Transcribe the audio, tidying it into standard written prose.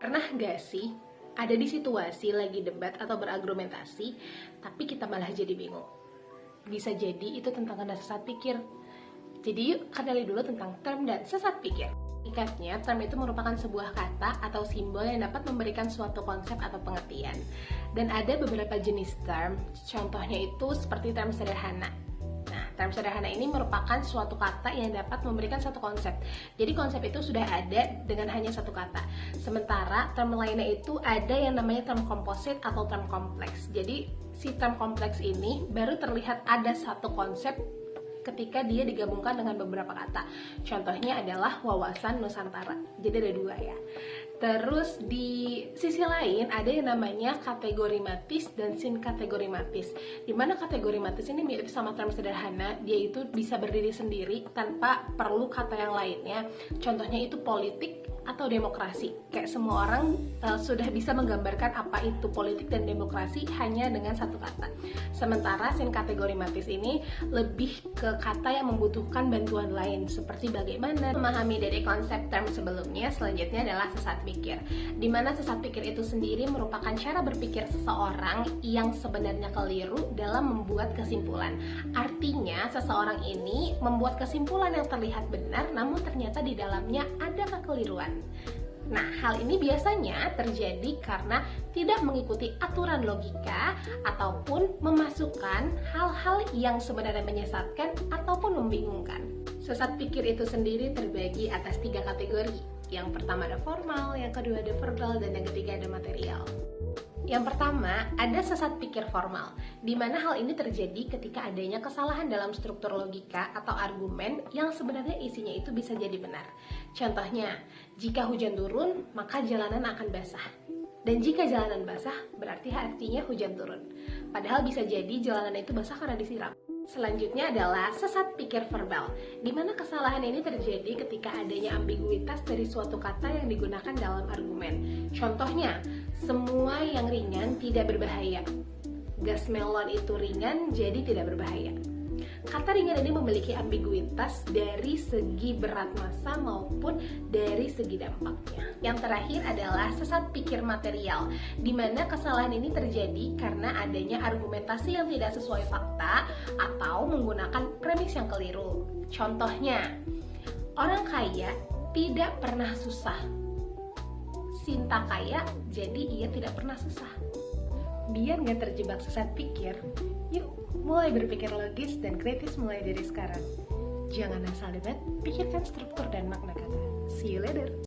Pernah gak sih ada di situasi lagi debat atau berargumentasi, tapi kita malah jadi bingung? Bisa jadi itu tentang tanda sesat pikir. Jadi yuk kenali dulu tentang term dan sesat pikir. Ikatnya, term itu merupakan sebuah kata atau simbol yang dapat memberikan suatu konsep atau pengertian. Dan ada beberapa jenis term, contohnya itu seperti term sederhana. Nah, term sederhana ini merupakan suatu kata yang dapat memberikan satu konsep. Jadi konsep itu sudah ada dengan hanya satu kata. Sementara term lainnya itu ada yang namanya term komposit atau term kompleks. Jadi si term kompleks ini baru terlihat ada satu konsep ketika dia digabungkan dengan beberapa kata. Contohnya adalah wawasan Nusantara. Jadi ada dua ya. Terus di sisi lain ada yang namanya kategori matis dan sin kategori matis. Dimana kategori matis ini mirip sama term sederhana, dia itu bisa berdiri sendiri tanpa perlu kata yang lainnya. Contohnya itu politik atau demokrasi. Kayak semua orang sudah bisa menggambarkan apa itu politik dan demokrasi hanya dengan satu kata. Sementara sin kategori matis ini lebih ke kata yang membutuhkan bantuan lain, seperti bagaimana memahami dari konsep term sebelumnya. Selanjutnya adalah sesat pikir, dimana sesat pikir itu sendiri merupakan cara berpikir seseorang yang sebenarnya keliru dalam membuat kesimpulan. Artinya seseorang ini membuat kesimpulan yang terlihat benar, namun ternyata di dalamnya ada kekeliruan. Nah, hal ini biasanya terjadi karena tidak mengikuti aturan logika ataupun memasukkan hal-hal yang sebenarnya menyesatkan ataupun membingungkan. Sesat pikir itu sendiri terbagi atas 3 kategori. Yang pertama ada formal, yang kedua ada verbal, dan yang ketiga ada material. Yang pertama, ada sesat pikir formal, di mana hal ini terjadi ketika adanya kesalahan dalam struktur logika atau argumen yang sebenarnya isinya itu bisa jadi benar. Contohnya, jika hujan turun, maka jalanan akan basah. Dan jika jalanan basah, berarti artinya hujan turun. Padahal bisa jadi jalanan itu basah karena disiram. Selanjutnya adalah sesat pikir verbal, di mana kesalahan ini terjadi ketika adanya ambiguitas dari suatu kata yang digunakan dalam argumen. Contohnya, semua yang ringan tidak berbahaya. Gas melon itu ringan, jadi tidak berbahaya. Kata ringan ini memiliki ambiguitas dari segi berat massa maupun dari segi dampaknya. Yang terakhir adalah sesat pikir material, di mana kesalahan ini terjadi karena adanya argumentasi yang tidak sesuai fakta atau menggunakan premis yang keliru. Contohnya, orang kaya tidak pernah susah. Sinta kaya, jadi ia tidak pernah susah. Biar gak terjebak sesat pikir, yuk mulai berpikir logis dan kritis mulai dari sekarang. Jangan asal debat, pikirkan struktur dan makna kata. See you later.